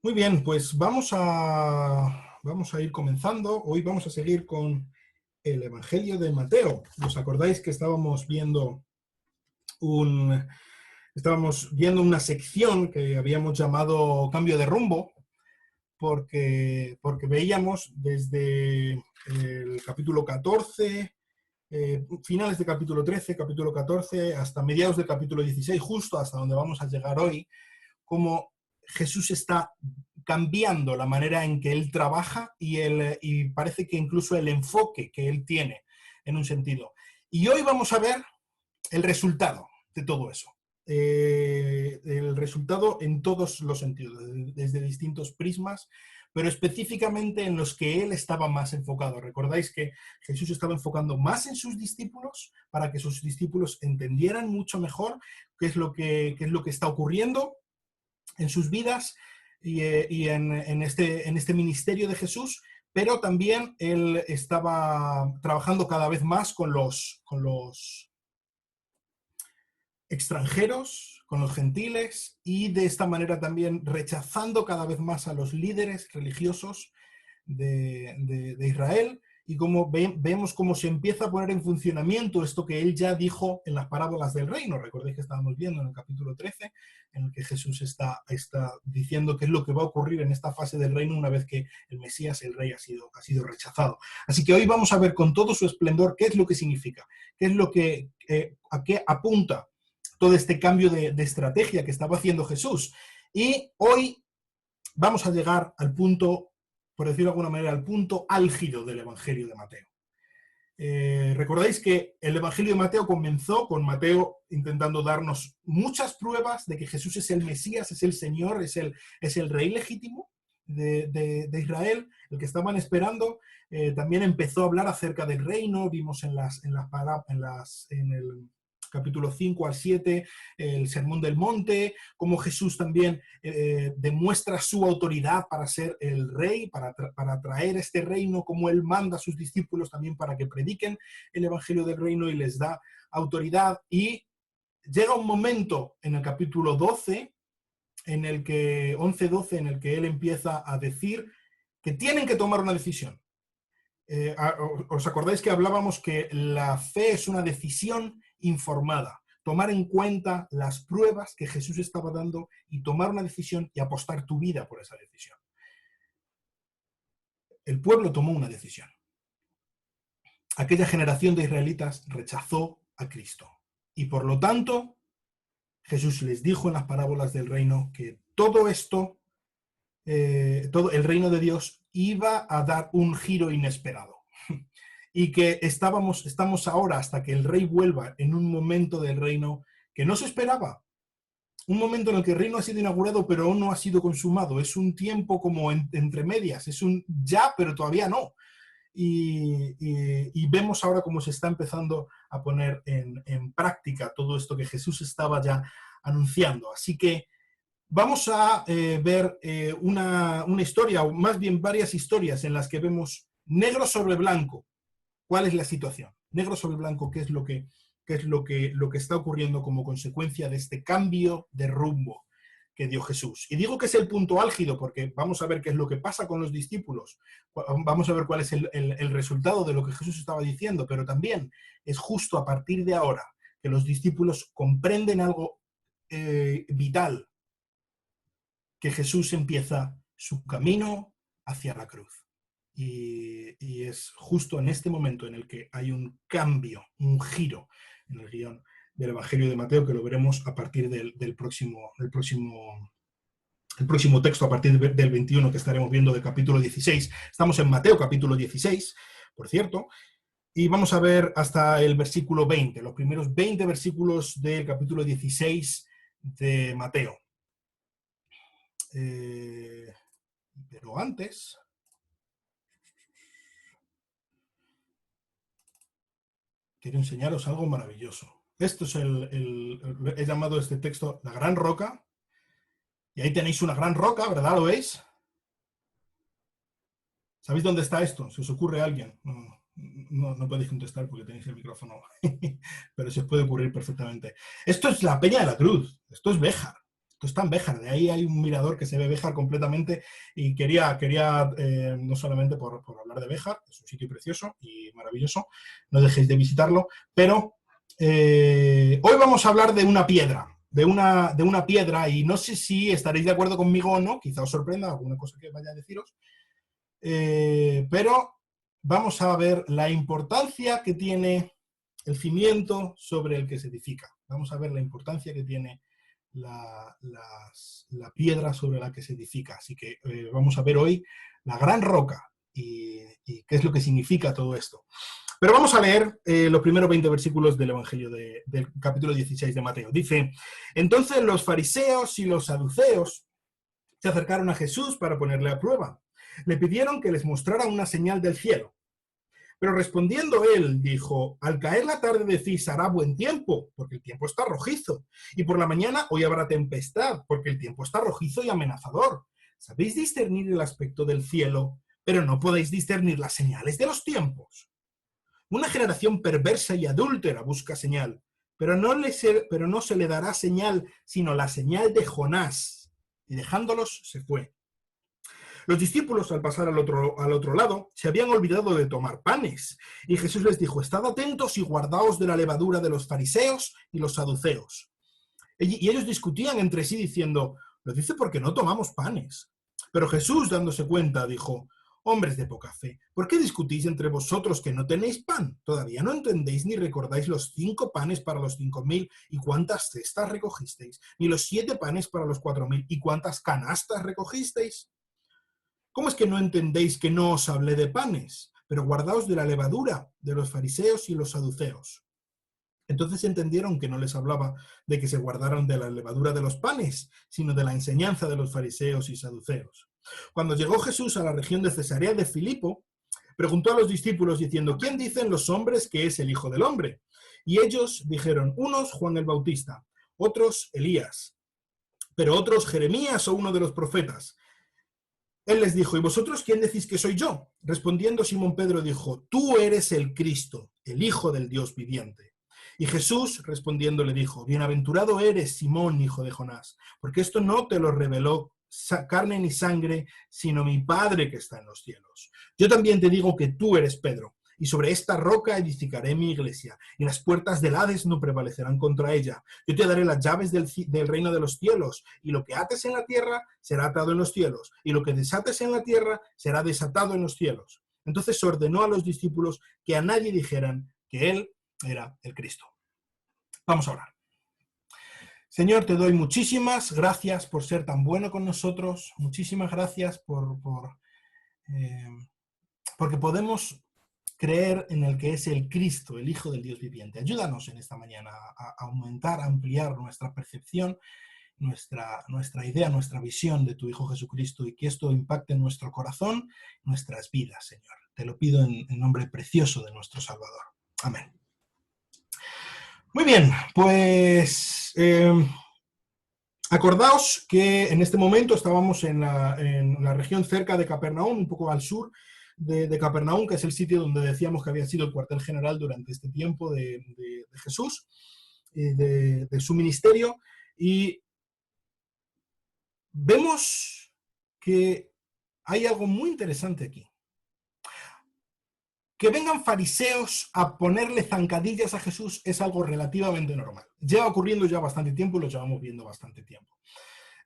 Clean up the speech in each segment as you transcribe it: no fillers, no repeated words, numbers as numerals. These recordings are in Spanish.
Muy bien, pues vamos a ir comenzando. Hoy vamos a seguir con el Evangelio de Mateo. ¿Os acordáis que un, estábamos viendo una sección que habíamos llamado Cambio de rumbo? Porque veíamos desde el capítulo 14, finales de capítulo 13, capítulo 14, hasta mediados del capítulo 16, justo hasta donde vamos a llegar hoy, cómo Jesús está cambiando la manera en que él trabaja y parece que incluso el enfoque que él tiene en un sentido. Y hoy vamos a ver el resultado de todo eso. El resultado en todos los sentidos, desde distintos prismas, pero específicamente en los que él estaba más enfocado. Recordáis que Jesús estaba enfocando más en sus discípulos para que sus discípulos entendieran mucho mejor qué es lo que está ocurriendo en sus vidas y en este ministerio de Jesús, pero también él estaba trabajando cada vez más con los extranjeros, con los gentiles, y de esta manera también rechazando cada vez más a los líderes religiosos de Israel, y como vemos cómo se empieza a poner en funcionamiento esto que él ya dijo en las parábolas del reino. Recordéis que estábamos viendo en el capítulo 13, en el que Jesús está diciendo qué es lo que va a ocurrir en esta fase del reino una vez que el Mesías, el rey, ha sido rechazado. Así que hoy vamos a ver con todo su esplendor qué es lo que significa, qué es lo que, a qué apunta todo este cambio de estrategia que estaba haciendo Jesús. Y hoy vamos a llegar al punto, por decirlo de alguna manera, al punto álgido del Evangelio de Mateo. Recordáis que el Evangelio de Mateo comenzó con Mateo intentando darnos muchas pruebas de que Jesús es el Mesías, es el Señor, es el rey legítimo de Israel, el que estaban esperando. También empezó a hablar acerca del reino. Vimos en el capítulo 5 al 7, el Sermón del Monte, cómo Jesús también demuestra su autoridad para ser el rey, para traer este reino, como él manda a sus discípulos también para que prediquen el Evangelio del reino y les da autoridad. Y llega un momento en el capítulo 12, en el que 11-12, en el que él empieza a decir que tienen que tomar una decisión. ¿Os acordáis que hablábamos que la fe es una decisión informada? Tomar en cuenta las pruebas que Jesús estaba dando y tomar una decisión y apostar tu vida por esa decisión. El pueblo tomó una decisión. Aquella generación de israelitas rechazó a Cristo. Y por lo tanto, Jesús les dijo en las parábolas del reino que todo esto, todo el reino de Dios iba a dar un giro inesperado. Y que estamos ahora hasta que el rey vuelva en un momento del reino que no se esperaba. Un momento en el que el reino ha sido inaugurado pero aún no ha sido consumado. Es un tiempo como entre medias, es un ya pero todavía no. Y vemos ahora cómo se está empezando a poner en práctica todo esto que Jesús estaba ya anunciando. Así que vamos a ver una historia, o más bien varias historias en las que vemos negro sobre blanco cuál es la situación. Negro sobre blanco, qué es lo que está ocurriendo como consecuencia de este cambio de rumbo que dio Jesús. Y digo que es el punto álgido porque vamos a ver qué es lo que pasa con los discípulos, vamos a ver cuál es el resultado de lo que Jesús estaba diciendo, pero también es justo a partir de ahora que los discípulos comprenden algo vital, que Jesús empieza su camino hacia la cruz. Y es justo en este momento en el que hay un cambio, un giro en el guión del Evangelio de Mateo, que lo veremos a partir del próximo texto, a partir del 21 que estaremos viendo del capítulo 16. Estamos en Mateo capítulo 16, por cierto, y vamos a ver hasta el versículo 20, los primeros 20 versículos del capítulo 16 de Mateo. Pero antes quiero enseñaros algo maravilloso. Esto es he llamado este texto la gran roca, y ahí tenéis una gran roca, ¿verdad? ¿Lo veis? ¿Sabéis dónde está esto? ¿Se os ocurre a alguien? No podéis contestar porque tenéis el micrófono, pero se os puede ocurrir perfectamente. Esto es la Peña de la Cruz, esto es Béjar. Esto está en Béjar, de ahí hay un mirador que se ve Béjar completamente y quería no solamente por hablar de Béjar, es un sitio precioso y maravilloso, no dejéis de visitarlo, pero hoy vamos a hablar de una piedra, de una piedra, y no sé si estaréis de acuerdo conmigo o no, quizá os sorprenda alguna cosa que vaya a deciros, pero vamos a ver la importancia que tiene el cimiento sobre el que se edifica. Vamos a ver la importancia que tiene la piedra sobre la que se edifica. Así que vamos a ver hoy la gran roca y qué es lo que significa todo esto. Pero vamos a leer los primeros 20 versículos del Evangelio del capítulo 16 de Mateo. Dice: entonces los fariseos y los saduceos se acercaron a Jesús para ponerle a prueba. Le pidieron que les mostrara una señal del cielo. Pero respondiendo él, dijo: al caer la tarde decís, hará buen tiempo, porque el tiempo está rojizo. Y por la mañana, hoy habrá tempestad, porque el tiempo está rojizo y amenazador. Sabéis discernir el aspecto del cielo, pero no podéis discernir las señales de los tiempos. Una generación perversa y adúltera busca señal, pero no se le dará señal, sino la señal de Jonás. Y dejándolos, se fue. Los discípulos, al pasar al otro lado, se habían olvidado de tomar panes. Y Jesús les dijo: estad atentos y guardaos de la levadura de los fariseos y los saduceos. Y ellos discutían entre sí diciendo: lo dice porque no tomamos panes. Pero Jesús, dándose cuenta, dijo: hombres de poca fe, ¿por qué discutís entre vosotros que no tenéis pan? ¿Todavía no entendéis ni recordáis los 5 panes para los 5.000 y cuántas cestas recogisteis? Ni los 7 panes para los 4.000 y cuántas canastas recogisteis. ¿Cómo es que no entendéis que no os hablé de panes? Pero guardaos de la levadura de los fariseos y los saduceos. Entonces entendieron que no les hablaba de que se guardaran de la levadura de los panes, sino de la enseñanza de los fariseos y saduceos. Cuando llegó Jesús a la región de Cesarea de Filipo, preguntó a los discípulos diciendo: ¿quién dicen los hombres que es el Hijo del Hombre? Y ellos dijeron: unos Juan el Bautista, otros Elías, pero otros Jeremías o uno de los profetas. Él les dijo: ¿y vosotros quién decís que soy yo? Respondiendo Simón Pedro dijo: tú eres el Cristo, el Hijo del Dios viviente. Y Jesús respondiendo le dijo: bienaventurado eres, Simón, hijo de Jonás, porque esto no te lo reveló carne ni sangre, sino mi Padre que está en los cielos. Yo también te digo que tú eres Pedro, y sobre esta roca edificaré mi iglesia, y las puertas del Hades no prevalecerán contra ella. Yo te daré las llaves del reino de los cielos, y lo que ates en la tierra será atado en los cielos, y lo que desates en la tierra será desatado en los cielos. Entonces ordenó a los discípulos que a nadie dijeran que él era el Cristo. Vamos a orar. Señor, te doy muchísimas gracias por ser tan bueno con nosotros, muchísimas gracias porque podemos creer en el que es el Cristo, el Hijo del Dios viviente. Ayúdanos en esta mañana a aumentar, a ampliar nuestra percepción, nuestra idea, nuestra visión de tu Hijo Jesucristo, y que esto impacte en nuestro corazón, nuestras vidas, Señor. Te lo pido en nombre precioso de nuestro Salvador. Amén. Muy bien, pues acordaos que en este momento estábamos en la región cerca de Capernaum, un poco al sur de Capernaum, que es el sitio donde decíamos que había sido el cuartel general durante este tiempo de Jesús, de su ministerio, y vemos que hay algo muy interesante aquí. Que vengan fariseos a ponerle zancadillas a Jesús es algo relativamente normal. Lleva ocurriendo ya bastante tiempo y lo llevamos viendo bastante tiempo.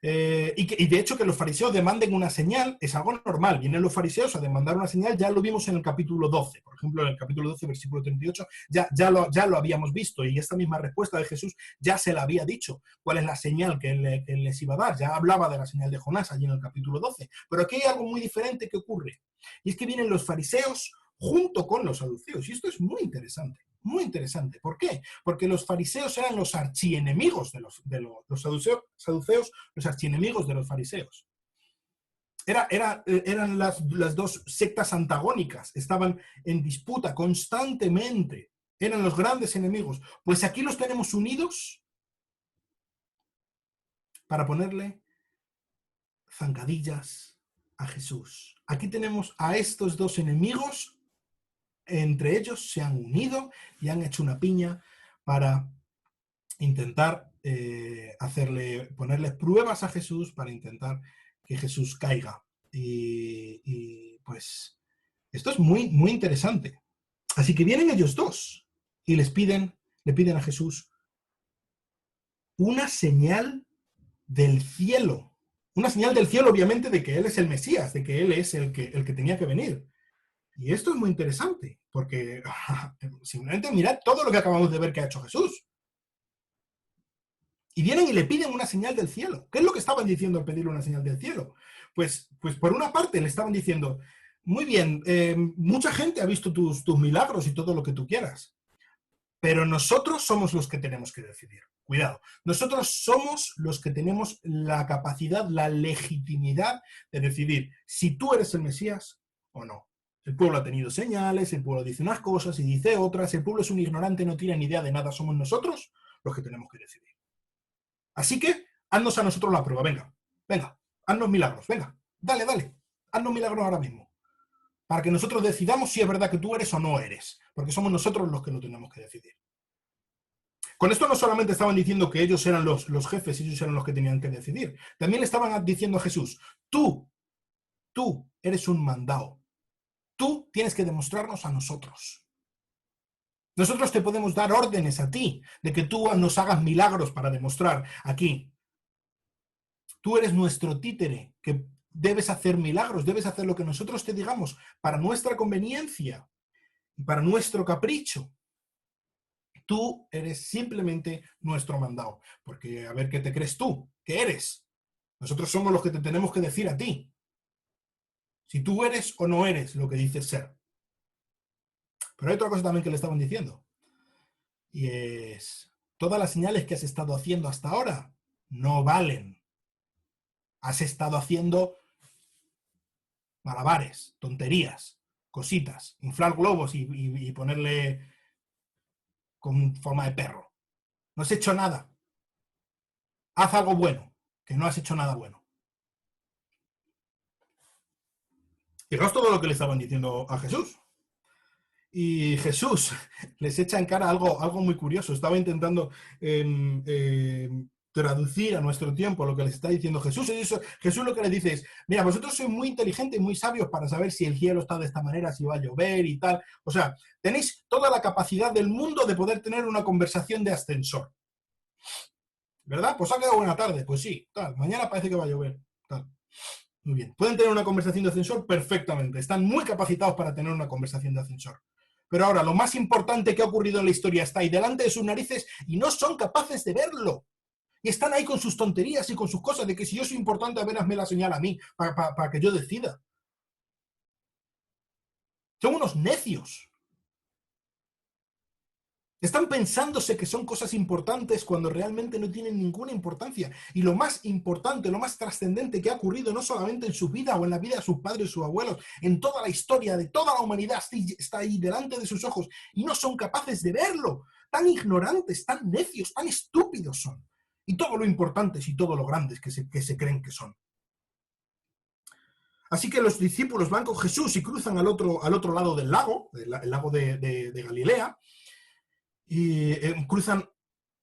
Y de hecho que los fariseos demanden una señal es algo normal. Vienen los fariseos a demandar una señal, ya lo vimos en el capítulo 12. Por ejemplo, en el capítulo 12, versículo 38, ya lo habíamos visto, y esta misma respuesta de Jesús ya se la había dicho. ¿Cuál es la señal que él les iba a dar? Ya hablaba de la señal de Jonás allí en el capítulo 12. Pero aquí hay algo muy diferente que ocurre. Y es que vienen los fariseos junto con los saduceos. Y esto es muy interesante. Muy interesante. ¿Por qué? Porque los fariseos eran los archienemigos de los saduceos, los archienemigos de los fariseos. Eran las dos sectas antagónicas, estaban en disputa constantemente, eran los grandes enemigos. Pues aquí los tenemos unidos para ponerle zancadillas a Jesús. Aquí tenemos a estos dos enemigos. Entre ellos se han unido y han hecho una piña para intentar ponerle pruebas a Jesús para intentar que Jesús caiga. Y pues esto es muy, muy interesante. Así que vienen ellos dos y le piden a Jesús una señal del cielo. Una señal del cielo, obviamente, de que Él es el Mesías, de que Él es el que tenía que venir. Y esto es muy interesante, porque simplemente mirad todo lo que acabamos de ver que ha hecho Jesús. Y vienen y le piden una señal del cielo. ¿Qué es lo que estaban diciendo al pedirle una señal del cielo? Pues por una parte le estaban diciendo, muy bien, mucha gente ha visto tus milagros y todo lo que tú quieras, pero nosotros somos los que tenemos que decidir. Cuidado, nosotros somos los que tenemos la capacidad, la legitimidad de decidir si tú eres el Mesías o no. El pueblo ha tenido señales, el pueblo dice unas cosas y dice otras, el pueblo es un ignorante, no tiene ni idea de nada, somos nosotros los que tenemos que decidir. Así que, haznos a nosotros la prueba, venga, haznos milagros, venga, dale, haznos milagros ahora mismo, para que nosotros decidamos si es verdad que tú eres o no eres, porque somos nosotros los que lo tenemos que decidir. Con esto no solamente estaban diciendo que ellos eran los jefes, ellos eran los que tenían que decidir, también le estaban diciendo a Jesús, tú eres un mandado, tú tienes que demostrarnos a nosotros. Nosotros te podemos dar órdenes a ti, de que tú nos hagas milagros para demostrar aquí. Tú eres nuestro títere, que debes hacer milagros, debes hacer lo que nosotros te digamos para nuestra conveniencia y para nuestro capricho. Tú eres simplemente nuestro mandado. Porque a ver, ¿qué te crees tú? ¿Qué eres? Nosotros somos los que te tenemos que decir a ti si tú eres o no eres lo que dices ser. Pero hay otra cosa también que le estaban diciendo. Y es, todas las señales que has estado haciendo hasta ahora no valen. Has estado haciendo malabares, tonterías, cositas, inflar globos y ponerle con forma de perro. No has hecho nada. Haz algo bueno, que no has hecho nada bueno. Fijaos todo lo que le estaban diciendo a Jesús. Y Jesús les echa en cara algo muy curioso. Estaba intentando traducir a nuestro tiempo lo que les está diciendo Jesús. Jesús lo que les dice es, mira, vosotros sois muy inteligentes, muy sabios para saber si el cielo está de esta manera, si va a llover y tal. O sea, tenéis toda la capacidad del mundo de poder tener una conversación de ascensor. ¿Verdad? Pues ha quedado buena tarde. Pues sí, tal. Mañana parece que va a llover. Tal. Muy bien. ¿Pueden tener una conversación de ascensor? Perfectamente. Están muy capacitados para tener una conversación de ascensor. Pero ahora, lo más importante que ha ocurrido en la historia está ahí delante de sus narices y no son capaces de verlo. Y están ahí con sus tonterías y con sus cosas de que si yo soy importante, a ver, hazme la señal a mí, para que yo decida. Son unos necios. Están pensándose que son cosas importantes cuando realmente no tienen ninguna importancia. Y lo más importante, lo más trascendente que ha ocurrido no solamente en su vida o en la vida de sus padres y sus abuelos, en toda la historia de toda la humanidad está ahí delante de sus ojos y no son capaces de verlo. Tan ignorantes, tan necios, tan estúpidos son. Y todo lo importantes y todo lo grandes que se creen que son. Así que los discípulos van con Jesús y cruzan al otro lado del lago, el lago de Galilea, y cruzan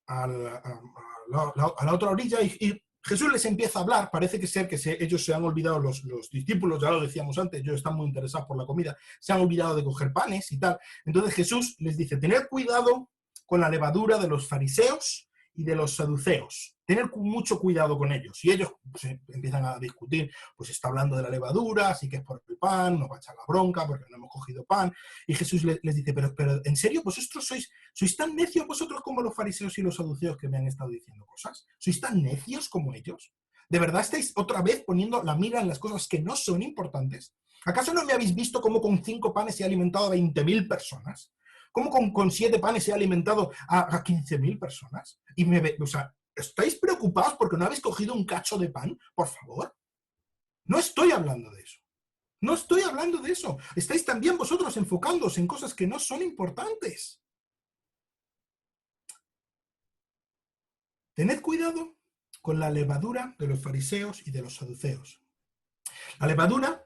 a la otra orilla y Jesús les empieza a hablar. Parece que ellos se han olvidado, los discípulos, ya lo decíamos antes, ellos están muy interesados por la comida, se han olvidado de coger panes y tal. Entonces Jesús les dice, tened cuidado con la levadura de los fariseos y de los saduceos. Tener mucho cuidado con ellos. Y ellos pues, empiezan a discutir, pues está hablando de la levadura, así que es por el pan, nos va a echar la bronca porque no hemos cogido pan. Y Jesús les dice, pero ¿en serio vosotros sois tan necios vosotros como los fariseos y los saduceos que me han estado diciendo cosas? ¿Sois tan necios como ellos? ¿De verdad estáis otra vez poniendo la mira en las cosas que no son importantes? ¿Acaso no me habéis visto cómo con 5 panes se ha alimentado a 20.000 personas? ¿Cómo con 7 panes se ha alimentado a 15.000 personas? O sea, ¿estáis preocupados porque no habéis cogido un cacho de pan? Por favor. No estoy hablando de eso. No estoy hablando de eso. Estáis también vosotros enfocándoos en cosas que no son importantes. Tened cuidado con la levadura de los fariseos y de los saduceos. La levadura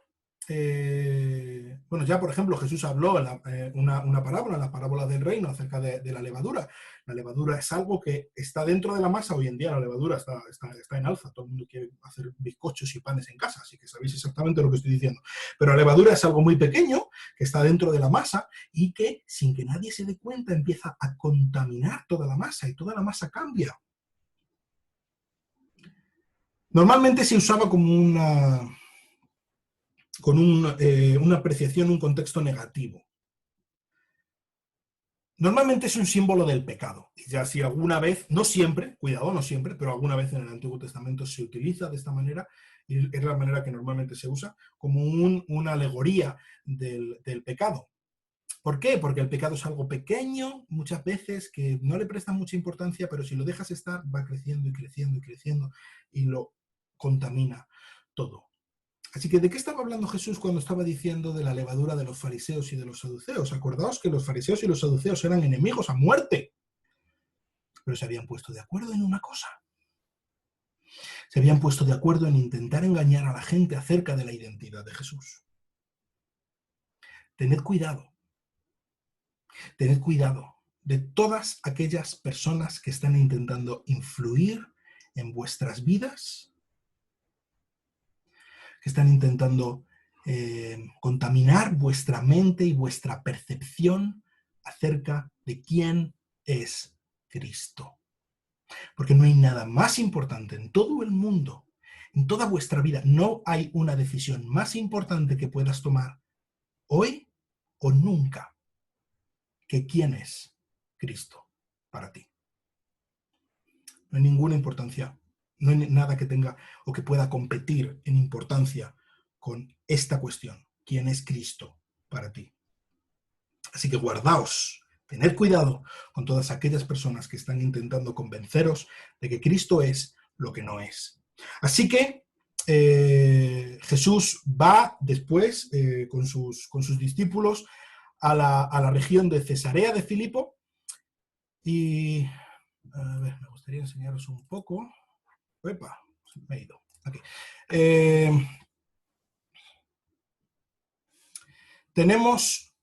bueno, ya por ejemplo Jesús habló en una parábola, la parábola del reino, acerca de la levadura. La levadura es algo que está dentro de la masa. Hoy en día la levadura está en alza, todo el mundo quiere hacer bizcochos y panes en casa, así que sabéis exactamente lo que estoy diciendo. Pero la levadura es algo muy pequeño, que está dentro de la masa y que, sin que nadie se dé cuenta, empieza a contaminar toda la masa y toda la masa cambia. Normalmente se usaba como una apreciación, un contexto negativo. Normalmente es un símbolo del pecado. Y ya si alguna vez, no siempre, cuidado, no siempre, pero alguna vez en el Antiguo Testamento se utiliza de esta manera, y es la manera que normalmente se usa, como una alegoría del pecado. ¿Por qué? Porque el pecado es algo pequeño, muchas veces, que no le prestan mucha importancia, pero si lo dejas estar, va creciendo y creciendo y creciendo, y lo contamina todo. Así que, ¿de qué estaba hablando Jesús cuando estaba diciendo de la levadura de los fariseos y de los saduceos? Acordaos que los fariseos y los saduceos eran enemigos a muerte, pero se habían puesto de acuerdo en una cosa. Se habían puesto de acuerdo en intentar engañar a la gente acerca de la identidad de Jesús. Tened cuidado de todas aquellas personas que están intentando influir en vuestras vidas, que están intentando contaminar vuestra mente y vuestra percepción acerca de quién es Cristo. Porque no hay nada más importante en todo el mundo, en toda vuestra vida, no hay una decisión más importante que puedas tomar hoy o nunca que quién es Cristo para ti. No hay ninguna importancia, no hay nada que tenga o que pueda competir en importancia con esta cuestión. ¿Quién es Cristo para ti? Así que guardaos, tened cuidado con todas aquellas personas que están intentando convenceros de que Cristo es lo que no es. Así que Jesús va después con sus discípulos a la región de Cesarea de Filipo y a ver, me gustaría enseñaros un poco. Epa, me he ido. Okay. Tenemos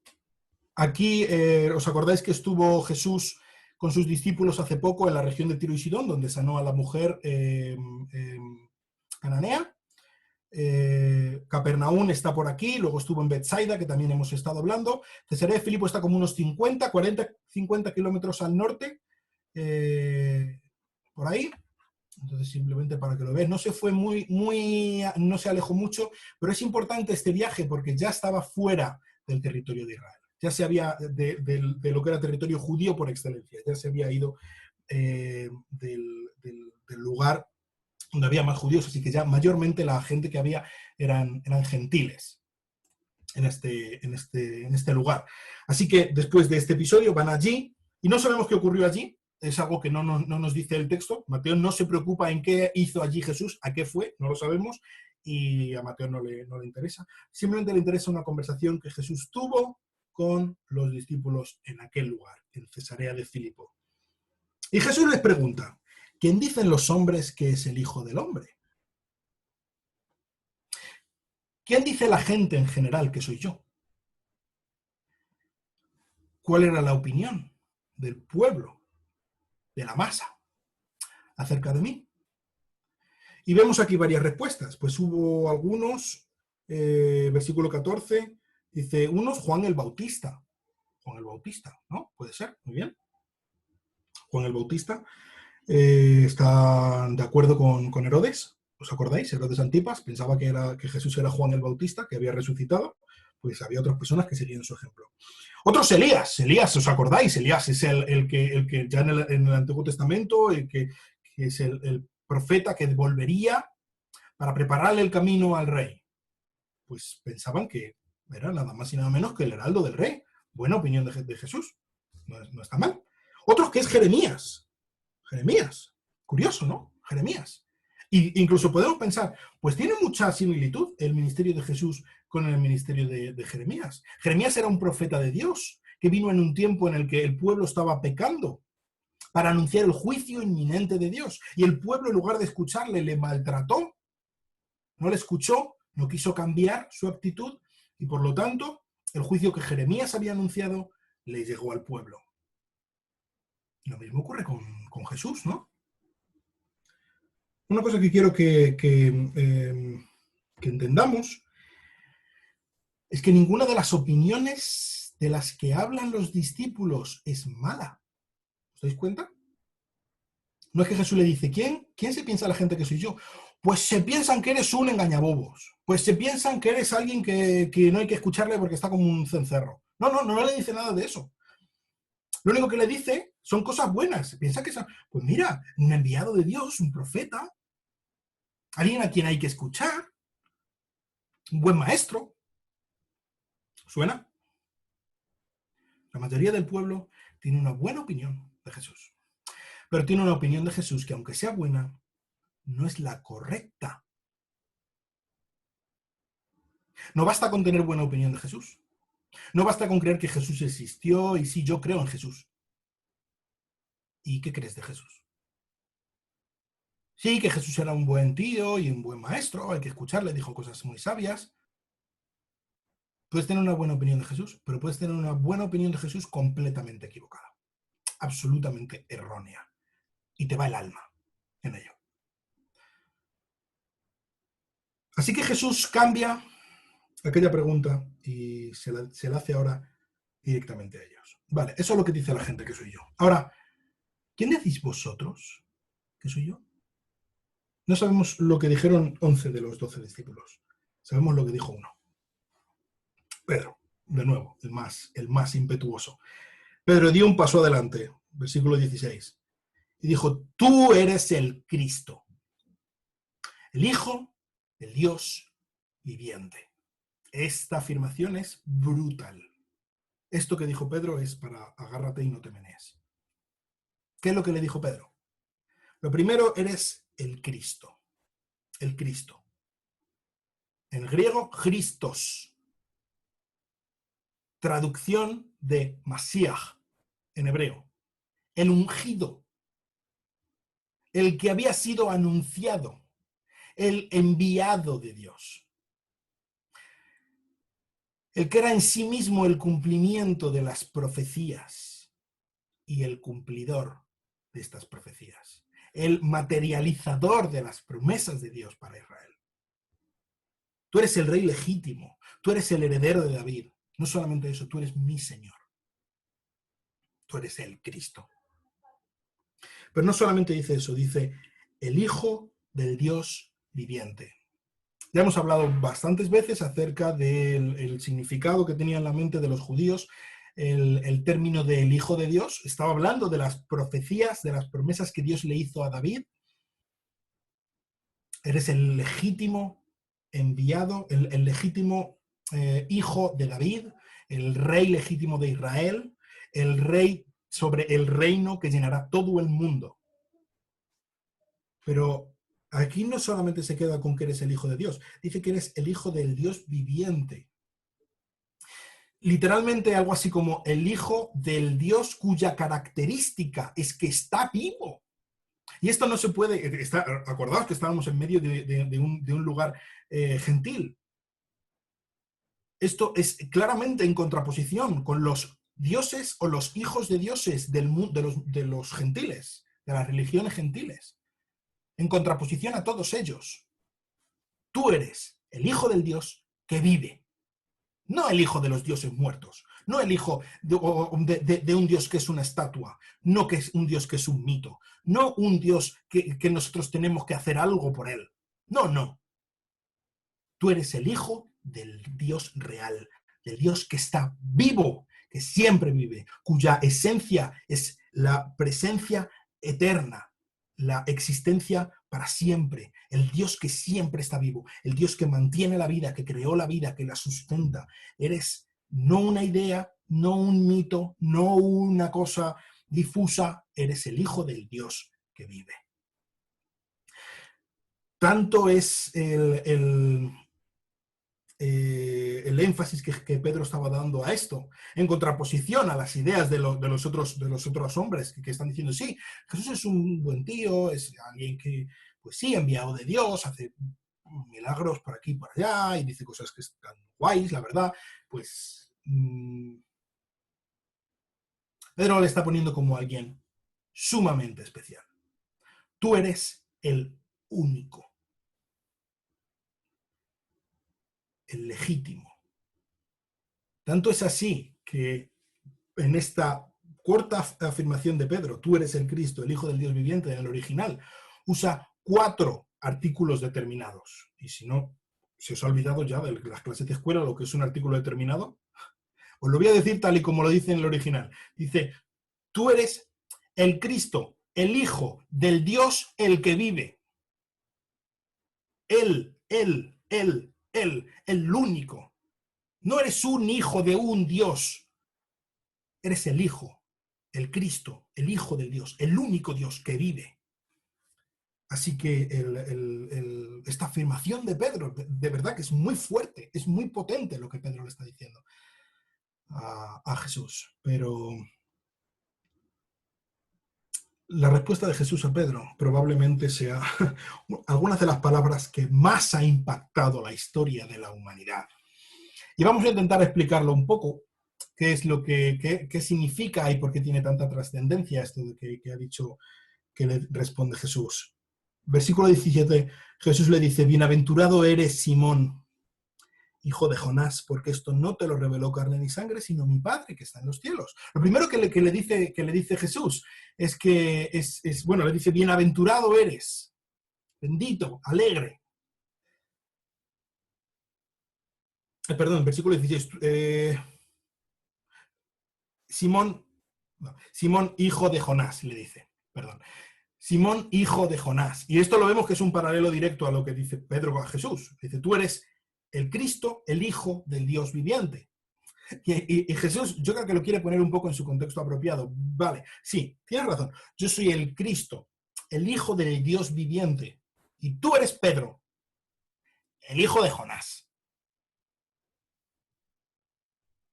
aquí, ¿os acordáis que estuvo Jesús con sus discípulos hace poco en la región de Tiro y Sidón, donde sanó a la mujer cananea? Capernaum está por aquí, luego estuvo en Betsaida, que también hemos estado hablando. Cesarea de Filipo está como unos 50 kilómetros al norte, por ahí. Entonces, simplemente para que lo veáis, no se fue no se alejó mucho, pero es importante este viaje porque ya estaba fuera del territorio de Israel. Ya se había, de lo que era territorio judío por excelencia, ya se había ido del lugar donde había más judíos, así que ya mayormente la gente que había eran gentiles en este lugar. Así que después de este episodio van allí, y no sabemos qué ocurrió allí, es algo que no nos dice el texto. Mateo no se preocupa en qué hizo allí Jesús, a qué fue, no lo sabemos, y a Mateo no le interesa. Simplemente le interesa una conversación que Jesús tuvo con los discípulos en aquel lugar, en Cesarea de Filipo. Y Jesús les pregunta, ¿quién dicen los hombres que es el Hijo del Hombre? ¿Quién dice la gente en general que soy yo? ¿Cuál era la opinión del pueblo, de la masa, acerca de mí? Y vemos aquí varias respuestas. Pues hubo algunos, versículo 14, dice, unos Juan el Bautista. Juan el Bautista, ¿no? Puede ser, muy bien. Juan el Bautista está de acuerdo con Herodes. ¿Os acordáis? Herodes Antipas pensaba que Jesús era Juan el Bautista, que había resucitado. Pues había otras personas que seguían su ejemplo. Otros Elías, ¿os acordáis? Elías es el que ya en el Antiguo Testamento, que es el profeta que volvería para prepararle el camino al rey. Pues pensaban que era nada más y nada menos que el heraldo del rey. Buena opinión de Jesús, no está mal. Otros que es Jeremías, curioso, ¿no? Jeremías. Y incluso podemos pensar, pues tiene mucha similitud el ministerio de Jesús con el ministerio de Jeremías. Jeremías era un profeta de Dios que vino en un tiempo en el que el pueblo estaba pecando para anunciar el juicio inminente de Dios. Y el pueblo, en lugar de escucharle, le maltrató, no le escuchó, no quiso cambiar su actitud y por lo tanto el juicio que Jeremías había anunciado le llegó al pueblo. Lo mismo ocurre con Jesús, ¿no? Una cosa que quiero que entendamos es que ninguna de las opiniones de las que hablan los discípulos es mala. ¿Os dais cuenta? No es que Jesús le dice, ¿quién se piensa la gente que soy yo? Pues se piensan que eres un engañabobos. Pues se piensan que eres alguien que no hay que escucharle porque está como un cencerro. No le dice nada de eso. Lo único que le dice son cosas buenas. Piensa que, pues mira, un enviado de Dios, un profeta, alguien a quien hay que escuchar, un buen maestro. ¿Suena? La mayoría del pueblo tiene una buena opinión de Jesús. Pero tiene una opinión de Jesús que, aunque sea buena, no es la correcta. No basta con tener buena opinión de Jesús. No basta con creer que Jesús existió y sí, yo creo en Jesús. ¿Y qué crees de Jesús? Sí, que Jesús era un buen tío y un buen maestro, hay que escucharle, dijo cosas muy sabias. Puedes tener una buena opinión de Jesús, pero puedes tener una buena opinión de Jesús completamente equivocada, absolutamente errónea, y te va el alma en ello. Así que Jesús cambia aquella pregunta y se la hace ahora directamente a ellos. Vale, eso es lo que dice la gente que soy yo. Ahora, ¿quién decís vosotros que soy yo? No sabemos lo que dijeron 11 de los 12 discípulos. Sabemos lo que dijo uno. Pedro, de nuevo, el más impetuoso. Pedro dio un paso adelante, versículo 16, y dijo, tú eres el Cristo, el Hijo del Dios viviente. Esta afirmación es brutal. Esto que dijo Pedro es para agárrate y no te menees. ¿Qué es lo que le dijo Pedro? Lo primero, eres el Cristo. El Cristo. En griego, Christos. Traducción de Mashiach en hebreo. El ungido. El que había sido anunciado. El enviado de Dios. El que era en sí mismo el cumplimiento de las profecías y el cumplidor de estas profecías. El materializador de las promesas de Dios para Israel. Tú eres el rey legítimo, tú eres el heredero de David. No solamente eso, tú eres mi Señor. Tú eres el Cristo. Pero no solamente dice eso, dice el Hijo del Dios viviente. Ya hemos hablado bastantes veces acerca del significado que tenía en la mente de los judíos el término del Hijo de Dios. Estaba hablando de las profecías, de las promesas que Dios le hizo a David. Eres el legítimo enviado, el legítimo hijo de David, el rey legítimo de Israel, el rey sobre el reino que llenará todo el mundo. Pero aquí no solamente se queda con que eres el Hijo de Dios, dice que eres el Hijo del Dios viviente. Literalmente algo así como el Hijo del Dios cuya característica es que está vivo. Y esto no se puede, acordaos que estábamos en medio de un lugar gentil. Esto es claramente en contraposición con los dioses o los hijos de dioses de los gentiles, de las religiones gentiles. En contraposición a todos ellos. Tú eres el Hijo del Dios que vive. No el hijo de los dioses muertos. No el hijo de un Dios que es una estatua. No que es un Dios que es un mito. No un Dios que nosotros tenemos que hacer algo por él. No. Tú eres el Hijo del Dios real. Del Dios que está vivo, que siempre vive, cuya esencia es la presencia eterna. La existencia para siempre, el Dios que siempre está vivo, el Dios que mantiene la vida, que creó la vida, que la sustenta. Eres no una idea, no un mito, no una cosa difusa, eres el Hijo del Dios que vive. Tanto es el énfasis que Pedro estaba dando a esto, en contraposición a las ideas de los otros hombres que están diciendo, sí, Jesús es un buen tío, es alguien que, pues sí, enviado de Dios, hace milagros por aquí y por allá, y dice cosas que están guays, la verdad, pues Pedro le está poniendo como alguien sumamente especial. Tú eres el único, el legítimo. Tanto es así que en esta corta afirmación de Pedro, tú eres el Cristo, el Hijo del Dios viviente, en el original, usa 4 artículos determinados. Y si no, se os ha olvidado ya de las clases de escuela lo que es un artículo determinado, os lo voy a decir tal y como lo dice en el original. Dice, tú eres el Cristo, el Hijo del Dios, el que vive. Él, el único. No eres un hijo de un Dios. Eres el Hijo, el Cristo, el Hijo del Dios, el único Dios que vive. Así que esta afirmación de Pedro, de verdad que es muy fuerte, es muy potente lo que Pedro le está diciendo a Jesús. Pero la respuesta de Jesús a Pedro probablemente sea algunas de las palabras que más ha impactado la historia de la humanidad. Y vamos a intentar explicarlo un poco, qué es lo qué significa y por qué tiene tanta trascendencia esto de que ha dicho, que le responde Jesús. Versículo 17, Jesús le dice, bienaventurado eres, Simón, hijo de Jonás, porque esto no te lo reveló carne ni sangre, sino mi Padre que está en los cielos. Lo primero que le dice Jesús es que, bueno, le dice, bienaventurado eres, bendito, alegre. Perdón, versículo 16, Simón, hijo de Jonás, le dice, perdón. Simón, hijo de Jonás. Y esto lo vemos que es un paralelo directo a lo que dice Pedro a Jesús. Dice, tú eres el Cristo, el Hijo del Dios viviente. Y Jesús, yo creo que lo quiere poner un poco en su contexto apropiado. Vale, sí, tienes razón. Yo soy el Cristo, el Hijo del Dios viviente. Y tú eres Pedro, el hijo de Jonás.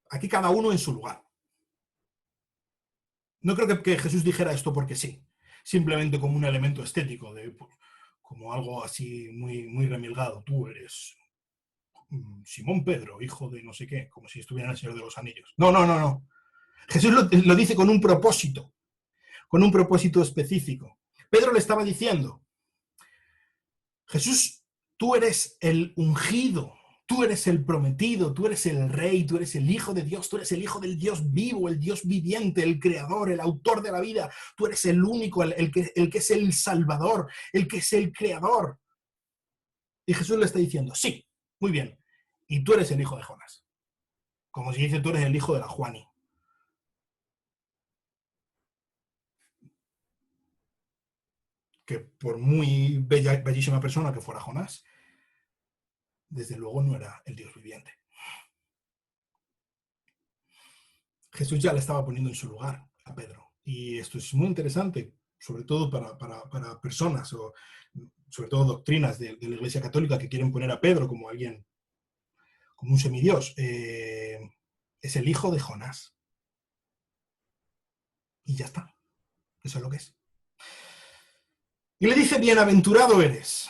Aquí cada uno en su lugar. No creo que Jesús dijera esto porque sí, simplemente como un elemento estético, pues, como algo así muy, muy remilgado. Tú eres Simón Pedro, hijo de no sé qué, como si estuviera en el Señor de los Anillos. No. Jesús lo dice con un propósito específico. Pedro le estaba diciendo, Jesús, tú eres el ungido, tú eres el prometido, tú eres el rey, tú eres el hijo de Dios, tú eres el hijo del Dios vivo, el Dios viviente, el creador, el autor de la vida, tú eres el único, el que es el salvador, el que es el creador. Y Jesús le está diciendo, sí, muy bien, y tú eres el hijo de Jonás. Como si dice, tú eres el hijo de la Juani. Que por muy bellísima persona que fuera Jonás, desde luego no era el Dios viviente. Jesús ya le estaba poniendo en su lugar a Pedro. Y esto es muy interesante, sobre todo para personas, o sobre todo doctrinas de la Iglesia Católica que quieren poner a Pedro como alguien, como un semidios. Es el hijo de Jonás. Y ya está. Eso es lo que es. Y le dice, bienaventurado eres.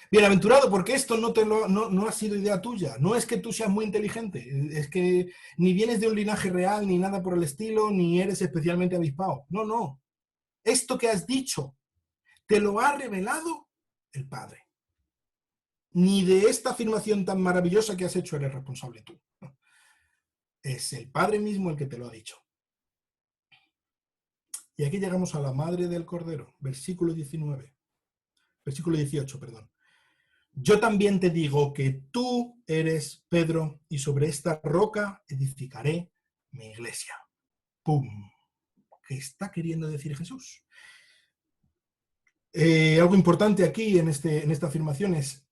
Bienaventurado, porque esto no ha sido idea tuya. No es que tú seas muy inteligente, es que ni vienes de un linaje real, ni nada por el estilo, ni eres especialmente avispado. No. Esto que has dicho, te lo ha revelado el Padre. Ni de esta afirmación tan maravillosa que has hecho eres responsable tú. Es el Padre mismo el que te lo ha dicho. Y aquí llegamos a la madre del Cordero, versículo 18, perdón. Yo también te digo que tú eres Pedro y sobre esta roca edificaré mi iglesia. ¡Pum! ¿Qué está queriendo decir Jesús? Algo importante aquí en esta afirmación es,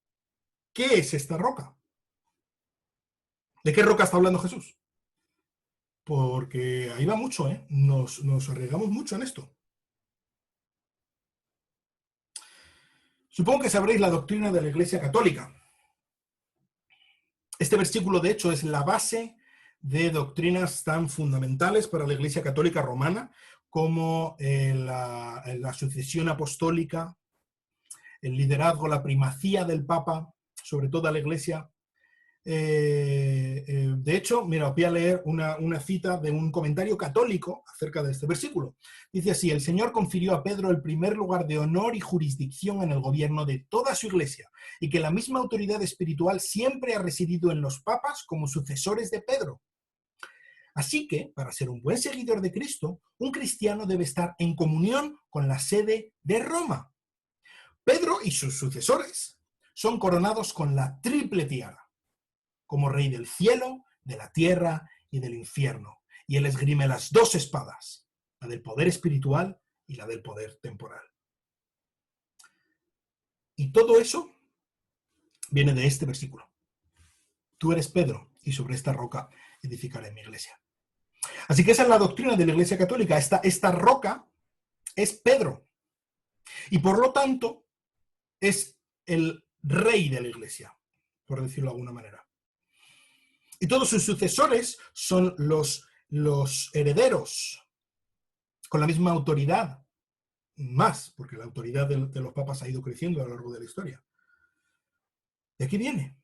¿qué es esta roca? ¿De qué roca está hablando Jesús? Porque ahí va mucho, ¿eh? Nos arriesgamos mucho en esto. Supongo que sabréis la doctrina de la Iglesia Católica. Este versículo, de hecho, es la base de doctrinas tan fundamentales para la Iglesia Católica Romana como la sucesión apostólica, el liderazgo, la primacía del Papa sobre toda la Iglesia. De hecho, mira, os voy a leer una cita de un comentario católico acerca de este versículo. Dice así: el Señor confirió a Pedro el primer lugar de honor y jurisdicción en el gobierno de toda su Iglesia, y que la misma autoridad espiritual siempre ha residido en los papas como sucesores de Pedro. Así que, para ser un buen seguidor de Cristo, un cristiano debe estar en comunión con la sede de Roma. Pedro y sus sucesores son coronados con la triple tiara, como rey del cielo, de la tierra y del infierno. Y él esgrime las dos espadas, la del poder espiritual y la del poder temporal. Y todo eso viene de este versículo. Tú eres Pedro, y sobre esta roca edificaré mi iglesia. Así que esa es la doctrina de la Iglesia Católica. Esta roca es Pedro. Y por lo tanto, es el rey de la Iglesia, por decirlo de alguna manera. Y todos sus sucesores son los herederos, con la misma autoridad, más, porque la autoridad de los papas ha ido creciendo a lo largo de la historia. ¿De aquí viene?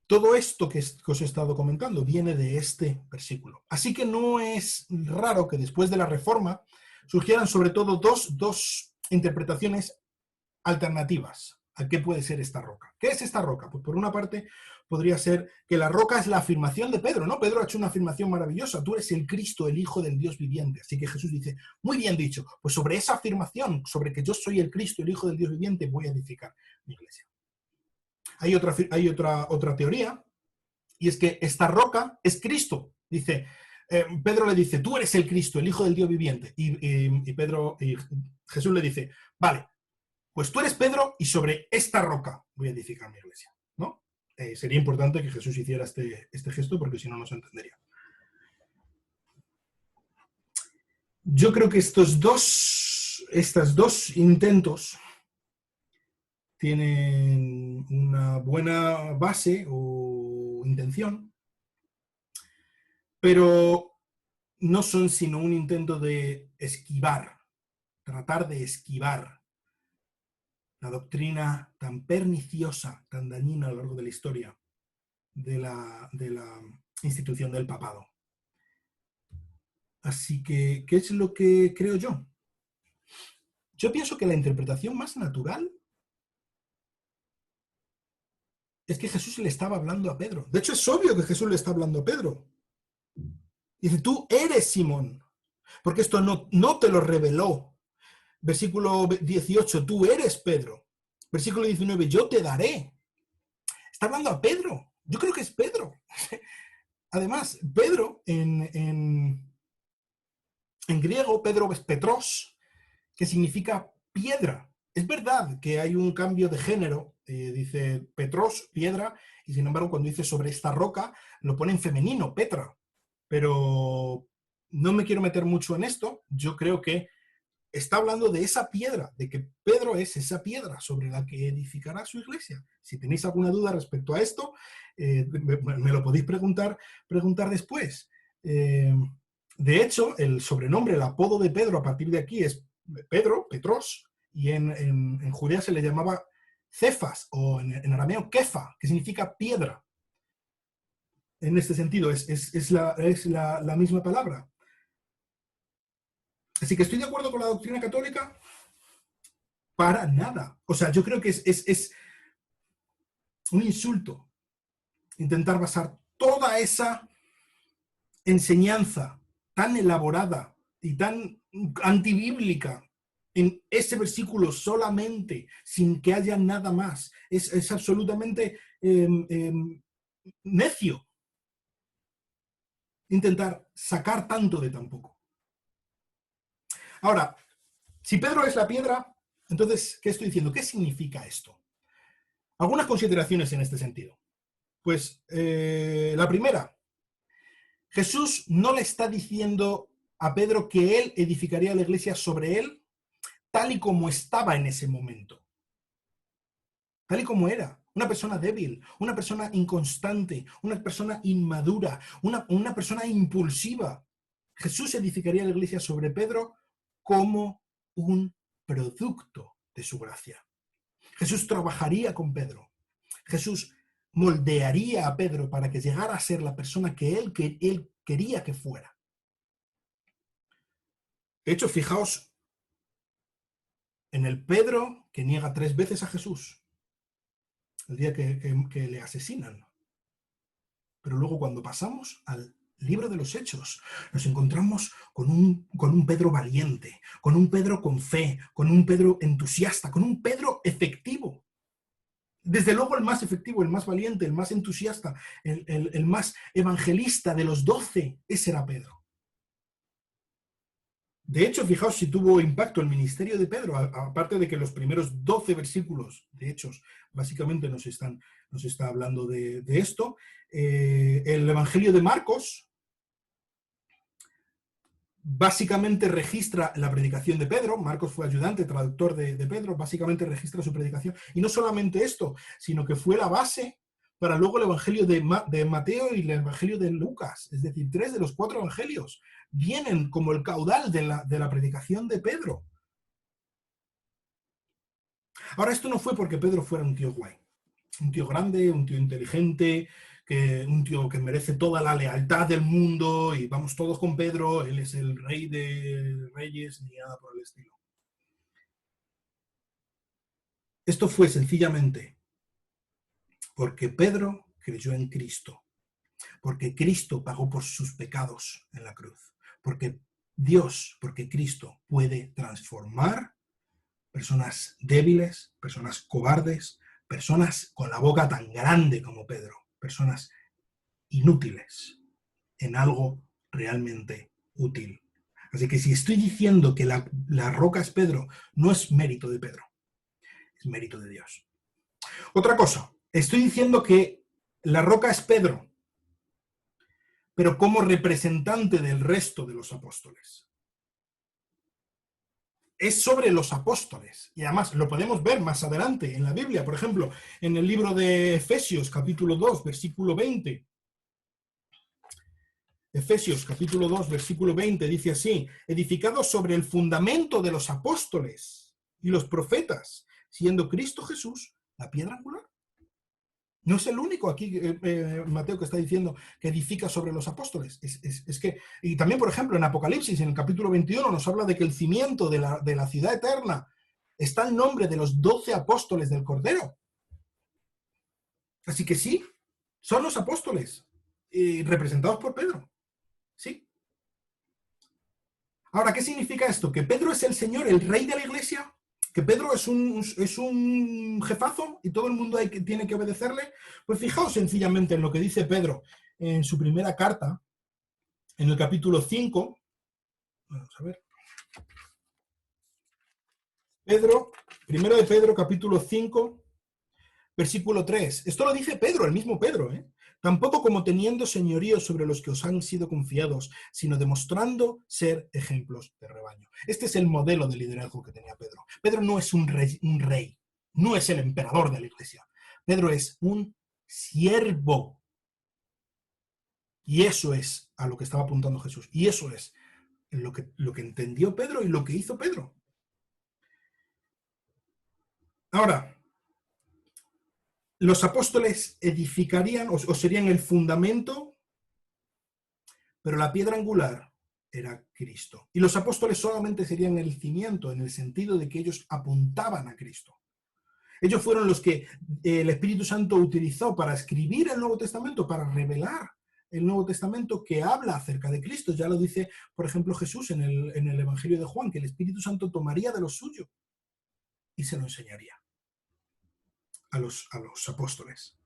Todo esto que os he estado comentando viene de este versículo. Así que no es raro que después de la Reforma surgieran sobre todo dos interpretaciones alternativas a qué puede ser esta roca. ¿Qué es esta roca? Pues por una parte podría ser que la roca es la afirmación de Pedro, ¿no? Pedro ha hecho una afirmación maravillosa: tú eres el Cristo, el Hijo del Dios viviente. Así que Jesús dice: muy bien dicho, pues sobre esa afirmación, sobre que yo soy el Cristo, el Hijo del Dios viviente, voy a edificar mi iglesia. Hay otra teoría, y es que esta roca es Cristo. Dice, Pedro le dice: tú eres el Cristo, el Hijo del Dios viviente. Y Jesús le dice: vale, pues tú eres Pedro y sobre esta roca voy a edificar mi iglesia, ¿no? Sería importante que Jesús hiciera este gesto, porque si no, no se entendería. Yo creo que estos dos intentos tienen una buena base o intención, pero no son sino un intento de tratar de esquivar la doctrina tan perniciosa, tan dañina a lo largo de la historia de la institución del papado. Así que, ¿qué es lo que creo yo? Yo pienso que la interpretación más natural es que Jesús le estaba hablando a Pedro. De hecho, es obvio que Jesús le está hablando a Pedro. Dice: tú eres Simón, porque esto no te lo reveló. Versículo 18, tú eres Pedro. Versículo 19, yo te daré. Está hablando a Pedro. Yo creo que es Pedro. Además, Pedro, en griego, Pedro es Petros, que significa piedra. Es verdad que hay un cambio de género, dice Petros, piedra, y sin embargo cuando dice sobre esta roca, lo pone en femenino, Petra. Pero no me quiero meter mucho en esto. Yo creo que está hablando de esa piedra, de que Pedro es esa piedra sobre la que edificará su iglesia. Si tenéis alguna duda respecto a esto, me lo podéis preguntar después. De hecho, el sobrenombre, el apodo de Pedro a partir de aquí es Pedro, Petros, y en Judea se le llamaba Cefas, o en arameo Kefa, que significa piedra. En este sentido, es la misma palabra. Así que estoy de acuerdo con la doctrina católica para nada. O sea, yo creo que es un insulto intentar basar toda esa enseñanza tan elaborada y tan antibíblica en ese versículo solamente, sin que haya nada más. Es absolutamente necio intentar sacar tanto de tan poco. Ahora, si Pedro es la piedra, entonces, ¿qué estoy diciendo? ¿Qué significa esto? Algunas consideraciones en este sentido. Pues la primera, Jesús no le está diciendo a Pedro que él edificaría la iglesia sobre él tal y como estaba en ese momento. Tal y como era. Una persona débil, una persona inconstante, una persona inmadura, una persona impulsiva. Jesús edificaría la iglesia sobre Pedro como un producto de su gracia. Jesús trabajaría con Pedro. Jesús moldearía a Pedro para que llegara a ser la persona que él quería que fuera. De hecho, fijaos en el Pedro que niega 3 veces a Jesús, el día que le asesinan. Pero luego cuando pasamos al libro de los Hechos, nos encontramos con un Pedro valiente, con un Pedro con fe, con un Pedro entusiasta, con un Pedro efectivo. Desde luego el más efectivo, el más valiente, el más entusiasta, el más evangelista de los 12, ese era Pedro. De hecho, fijaos si tuvo impacto el ministerio de Pedro, aparte de que los primeros 12 versículos de Hechos básicamente nos está hablando de esto. El Evangelio de Marcos básicamente registra la predicación de Pedro. Marcos fue ayudante, traductor de Pedro, básicamente registra su predicación. Y no solamente esto, sino que fue la base para luego el Evangelio de Mateo y el Evangelio de Lucas. Es decir, 3 de los 4 evangelios vienen como el caudal de la predicación de Pedro. Ahora, esto no fue porque Pedro fuera un tío guay, un tío grande, un tío inteligente, un tío que merece toda la lealtad del mundo y vamos todos con Pedro, él es el rey de reyes, ni nada por el estilo. Esto fue sencillamente porque Pedro creyó en Cristo, porque Cristo pagó por sus pecados en la cruz, porque Dios, porque Cristo puede transformar personas débiles, personas cobardes, personas con la boca tan grande como Pedro, personas inútiles, en algo realmente útil. Así que si estoy diciendo que la roca es Pedro, no es mérito de Pedro, es mérito de Dios. Otra cosa, estoy diciendo que la roca es Pedro, pero como representante del resto de los apóstoles. Es sobre los apóstoles, y además lo podemos ver más adelante en la Biblia, por ejemplo, en el libro de Efesios, capítulo 2, versículo 20. Efesios, capítulo 2, versículo 20, dice así: edificados sobre el fundamento de los apóstoles y los profetas, siendo Cristo Jesús la piedra angular. No es el único aquí, Mateo, que está diciendo que edifica sobre los apóstoles. Es que, y también, por ejemplo, en Apocalipsis, en el capítulo 21, nos habla de que el cimiento de la ciudad eterna está el nombre de los 12 apóstoles del Cordero. Así que sí, son los apóstoles, representados por Pedro. Sí. Ahora, ¿qué significa esto? ¿Que Pedro es el Señor, el Rey de la Iglesia? ¿Que Pedro es un jefazo y todo el mundo tiene que obedecerle? Pues fijaos sencillamente en lo que dice Pedro en su primera carta, en el capítulo 5. Vamos a ver. Primero de Pedro, capítulo 5, versículo 3. Esto lo dice Pedro, el mismo Pedro, ¿eh? Tampoco como teniendo señorío sobre los que os han sido confiados, sino demostrando ser ejemplos de rebaño. Este es el modelo de liderazgo que tenía Pedro. Pedro no es un rey, no es el emperador de la iglesia. Pedro es un siervo. Y eso es a lo que estaba apuntando Jesús. Y eso es lo que entendió Pedro y lo que hizo Pedro. Ahora, los apóstoles edificarían o serían el fundamento, pero la piedra angular era Cristo. Y los apóstoles solamente serían el cimiento, en el sentido de que ellos apuntaban a Cristo. Ellos fueron los que el Espíritu Santo utilizó para escribir el Nuevo Testamento, para revelar el Nuevo Testamento que habla acerca de Cristo. Ya lo dice, por ejemplo, Jesús en el Evangelio de Juan, que el Espíritu Santo tomaría de lo suyo y se lo enseñaría a los apóstoles.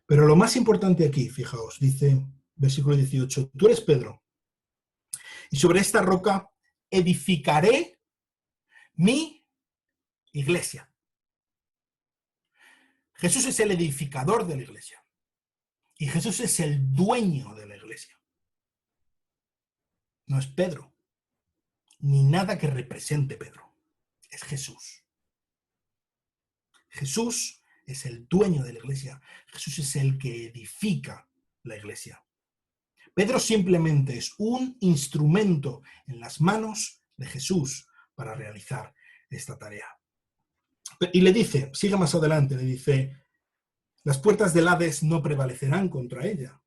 Pero lo más importante aquí, fijaos, dice versículo 18, tú eres Pedro, y sobre esta roca edificaré mi iglesia. Jesús es el edificador de la iglesia. Y Jesús es el dueño de la iglesia. No es Pedro, ni nada que represente Pedro. Es Jesús. Jesús es el dueño de la iglesia. Jesús es el que edifica la iglesia. Pedro simplemente es un instrumento en las manos de Jesús para realizar esta tarea. Y le dice, sigue más adelante, le dice, las puertas del Hades no prevalecerán contra ella.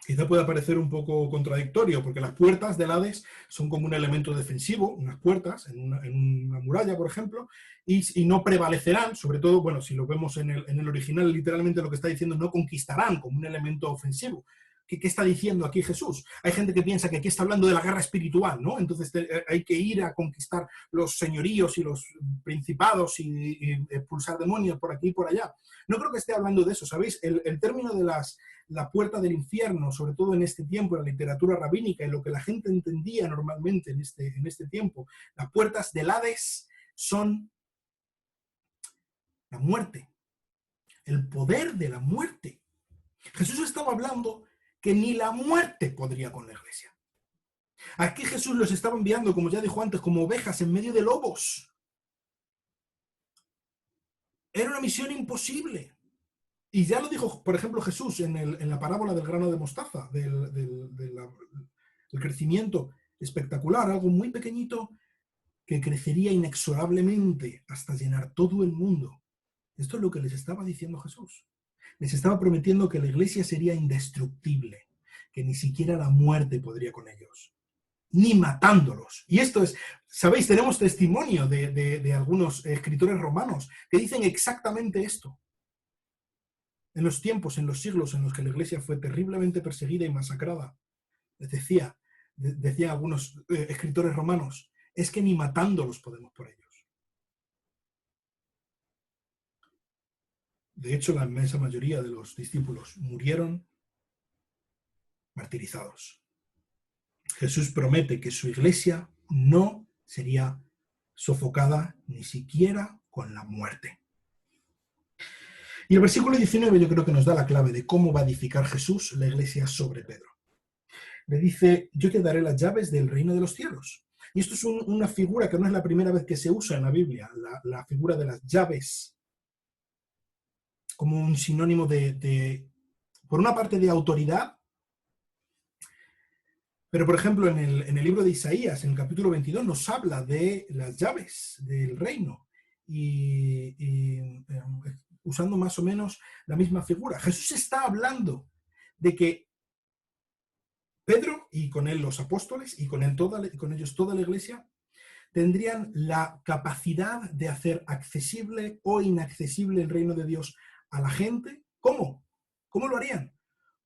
Quizá pueda parecer un poco contradictorio, porque las puertas del Hades son como un elemento defensivo, unas puertas en una muralla, por ejemplo, y no prevalecerán, sobre todo, bueno, si lo vemos en el original, literalmente lo que está diciendo, no conquistarán como un elemento ofensivo. ¿Qué está diciendo aquí Jesús? Hay gente que piensa que aquí está hablando de la guerra espiritual, ¿no? Entonces hay que ir a conquistar los señoríos y los principados y expulsar demonios por aquí y por allá. No creo que esté hablando de eso, ¿sabéis? El término de la puerta del infierno, sobre todo en este tiempo, en la literatura rabínica, en lo que la gente entendía normalmente en este tiempo, las puertas del Hades son la muerte, el poder de la muerte. Jesús estaba hablando que ni la muerte podría con la iglesia. Aquí Jesús los estaba enviando, como ya dijo antes, como ovejas en medio de lobos. Era una misión imposible. Y ya lo dijo, por ejemplo, Jesús en la parábola del grano de mostaza, del crecimiento espectacular, algo muy pequeñito que crecería inexorablemente hasta llenar todo el mundo. Esto es lo que les estaba diciendo Jesús. Les estaba prometiendo que la iglesia sería indestructible, que ni siquiera la muerte podría con ellos, ni matándolos. Y esto es, sabéis, tenemos testimonio de algunos escritores romanos que dicen exactamente esto. En los tiempos, en los siglos en los que la iglesia fue terriblemente perseguida y masacrada, decían algunos escritores romanos, es que ni matándolos podemos por ellos. De hecho, la inmensa mayoría de los discípulos murieron martirizados. Jesús promete que su iglesia no sería sofocada ni siquiera con la muerte. Y el versículo 19 yo creo que nos da la clave de cómo va a edificar Jesús la iglesia sobre Pedro. Le dice, yo te daré las llaves del reino de los cielos. Y esto es una figura que no es la primera vez que se usa en la Biblia, la figura de las llaves, como un sinónimo por una parte, de autoridad, pero por ejemplo en el libro de Isaías, en el capítulo 22, nos habla de las llaves del reino, y usando más o menos la misma figura. Jesús está hablando de que Pedro, y con él los apóstoles, y con ellos toda la iglesia, tendrían la capacidad de hacer accesible o inaccesible el reino de Dios a la gente. ¿Cómo? ¿Cómo lo harían?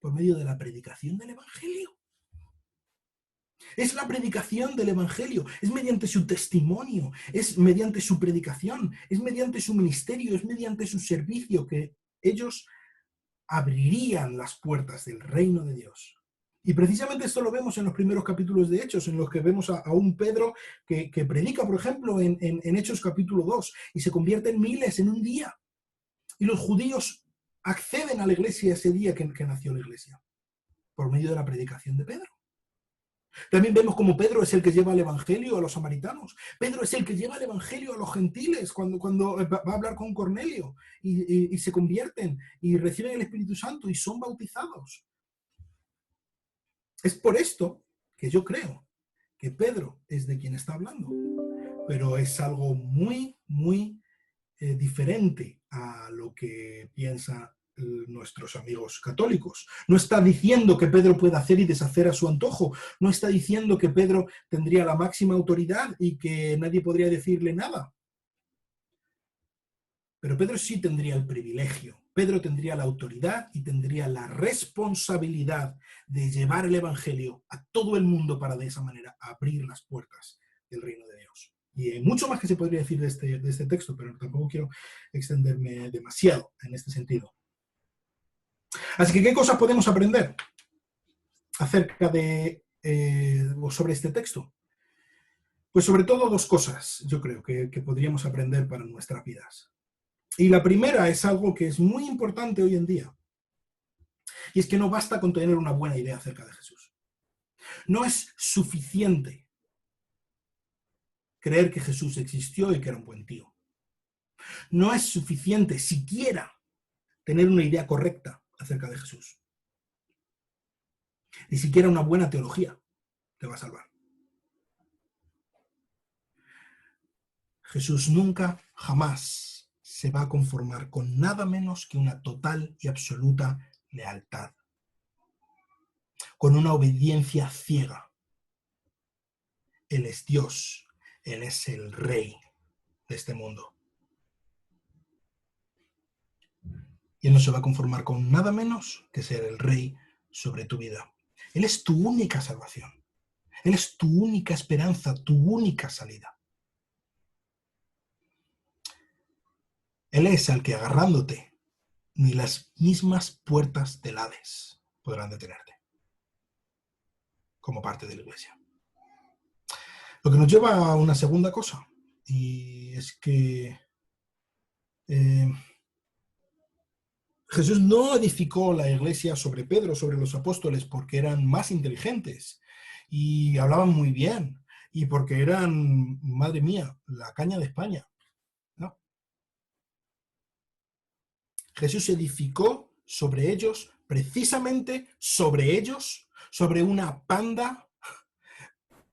Por medio de la predicación del Evangelio. Es la predicación del Evangelio, es mediante su testimonio, es mediante su predicación, es mediante su ministerio, es mediante su servicio que ellos abrirían las puertas del reino de Dios. Y precisamente esto lo vemos en los primeros capítulos de Hechos, en los que vemos a un Pedro que predica, por ejemplo, en Hechos capítulo 2, y se convierten miles en un día. Y los judíos acceden a la iglesia ese día que nació la iglesia, por medio de la predicación de Pedro. También vemos como Pedro es el que lleva el evangelio a los samaritanos. Pedro es el que lleva el evangelio a los gentiles cuando va a hablar con Cornelio, y se convierten y reciben el Espíritu Santo y son bautizados. Es por esto que yo creo que Pedro es de quien está hablando, pero es algo muy, muy diferente a lo que piensan nuestros amigos católicos. No está diciendo que Pedro pueda hacer y deshacer a su antojo, no está diciendo que Pedro tendría la máxima autoridad y que nadie podría decirle nada. Pero Pedro sí tendría el privilegio, Pedro tendría la autoridad y tendría la responsabilidad de llevar el Evangelio a todo el mundo para de esa manera abrir las puertas del reino de Dios. Y hay mucho más que se podría decir de este texto, pero tampoco quiero extenderme demasiado en este sentido. Así que, ¿qué cosas podemos aprender acerca o sobre este texto? Pues sobre todo dos cosas, yo creo, que podríamos aprender para nuestras vidas. Y la primera es algo que es muy importante hoy en día. Y es que no basta con tener una buena idea acerca de Jesús. No es suficiente creer que Jesús existió y que era un buen tío. No es suficiente siquiera tener una idea correcta acerca de Jesús. Ni siquiera una buena teología te va a salvar. Jesús nunca, jamás se va a conformar con nada menos que una total y absoluta lealtad, con una obediencia ciega. Él es Dios, Él es el Rey de este mundo. Y Él no se va a conformar con nada menos que ser el Rey sobre tu vida. Él es tu única salvación. Él es tu única esperanza, tu única salida. Él es al que agarrándote, ni las mismas puertas del Hades podrán detenerte, como parte de la Iglesia. Lo que nos lleva a una segunda cosa, y es que Jesús no edificó la Iglesia sobre Pedro, sobre los apóstoles, porque eran más inteligentes y hablaban muy bien, y porque eran, madre mía, la caña de España. No. Jesús edificó sobre ellos, precisamente sobre ellos, sobre una panda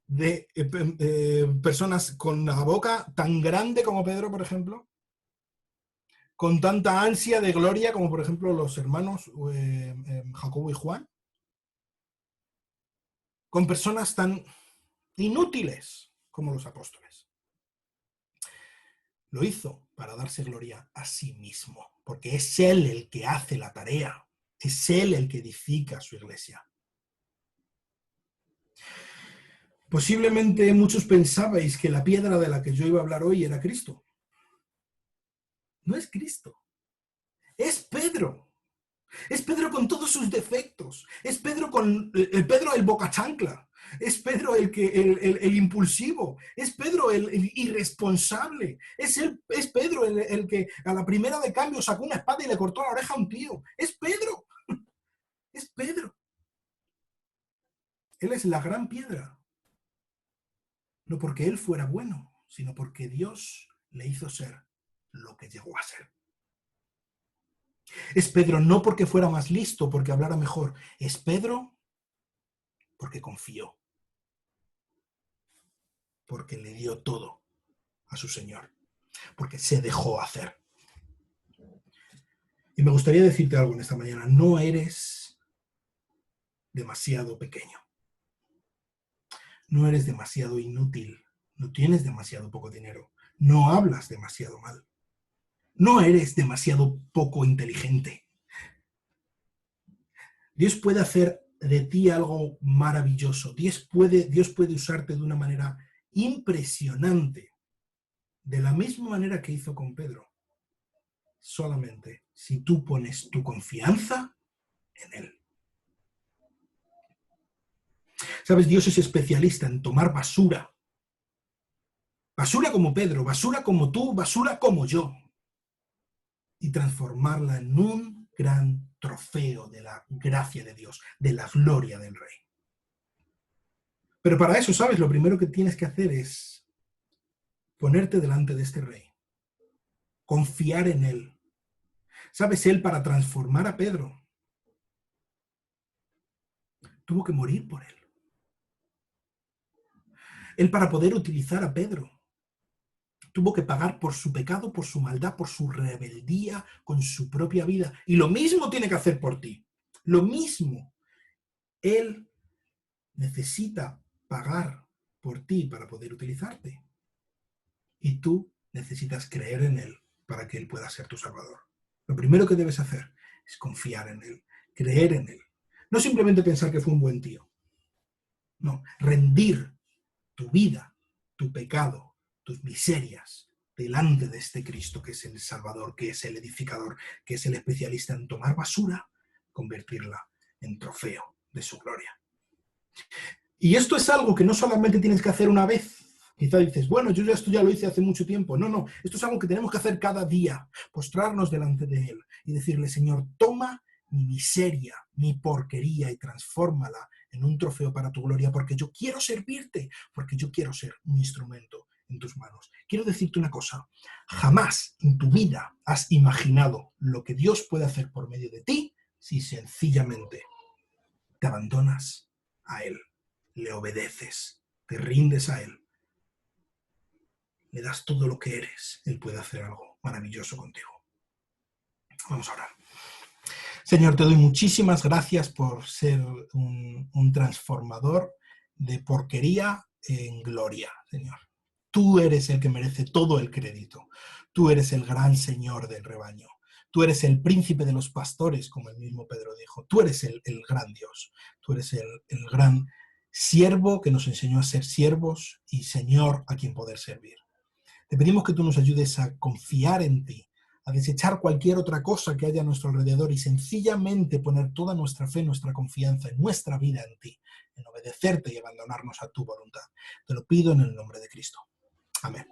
de personas con la boca tan grande como Pedro, por ejemplo, con tanta ansia de gloria como, por ejemplo, los hermanos Jacobo y Juan, con personas tan inútiles como los apóstoles. Lo hizo para darse gloria a sí mismo, porque es Él el que hace la tarea, es Él el que edifica su iglesia. Posiblemente muchos pensabais que la piedra de la que yo iba a hablar hoy era Cristo. No es Cristo, es Pedro. Es Pedro con todos sus defectos. Es Pedro con Pedro el boca chancla. Es Pedro el impulsivo. Es Pedro el irresponsable. Es Pedro el que a la primera de cambio sacó una espada y le cortó la oreja a un tío. Es Pedro. Es Pedro. Él es la gran piedra. No porque él fuera bueno, sino porque Dios le hizo ser lo que llegó a ser. Es Pedro no porque fuera más listo, porque hablara mejor. Es Pedro porque confió. Porque le dio todo a su Señor. Porque se dejó hacer. Y me gustaría decirte algo en esta mañana. No eres demasiado pequeño. No eres demasiado inútil. No tienes demasiado poco dinero. No hablas demasiado mal. No eres demasiado poco inteligente. Dios puede hacer de ti algo maravilloso. Dios puede usarte de una manera impresionante, de la misma manera que hizo con Pedro. Solamente si tú pones tu confianza en Él. ¿Sabes? Dios es especialista en tomar basura. Basura como Pedro, basura como tú, basura como yo. Y transformarla en un gran trofeo de la gracia de Dios, de la gloria del Rey. Pero para eso, ¿sabes? Lo primero que tienes que hacer es ponerte delante de este Rey. Confiar en Él. ¿Sabes? Él, para transformar a Pedro, tuvo que morir por él. Él, para poder utilizar a Pedro, tuvo que pagar por su pecado, por su maldad, por su rebeldía, con su propia vida. Y lo mismo tiene que hacer por ti. Lo mismo. Él necesita pagar por ti para poder utilizarte. Y tú necesitas creer en Él para que Él pueda ser tu Salvador. Lo primero que debes hacer es confiar en Él, creer en Él. No simplemente pensar que fue un buen tío. No, rendir tu vida, tu pecado, tus miserias delante de este Cristo que es el Salvador, que es el edificador, que es el especialista en tomar basura, convertirla en trofeo de su gloria. Y esto es algo que no solamente tienes que hacer una vez. Quizá dices, bueno, yo esto ya lo hice hace mucho tiempo. No, esto es algo que tenemos que hacer cada día, postrarnos delante de Él y decirle, Señor, toma mi miseria, mi porquería y transfórmala en un trofeo para tu gloria, porque yo quiero servirte, porque yo quiero ser un instrumento en tus manos. Quiero decirte una cosa, jamás en tu vida has imaginado lo que Dios puede hacer por medio de ti si sencillamente te abandonas a Él, le obedeces, te rindes a Él. le das todo lo que eres, Él puede hacer algo maravilloso contigo. Vamos a orar. Señor, te doy muchísimas gracias por ser un transformador de porquería en gloria, Señor. Tú eres el que merece todo el crédito. Tú eres el gran Señor del rebaño. Tú eres el príncipe de los pastores, como el mismo Pedro dijo. Tú eres el gran Dios. Tú eres el gran siervo que nos enseñó a ser siervos y Señor a quien poder servir. Te pedimos que tú nos ayudes a confiar en ti, a desechar cualquier otra cosa que haya a nuestro alrededor y sencillamente poner toda nuestra fe, nuestra confianza en nuestra vida en ti, en obedecerte y abandonarnos a tu voluntad. Te lo pido en el nombre de Cristo. Amén.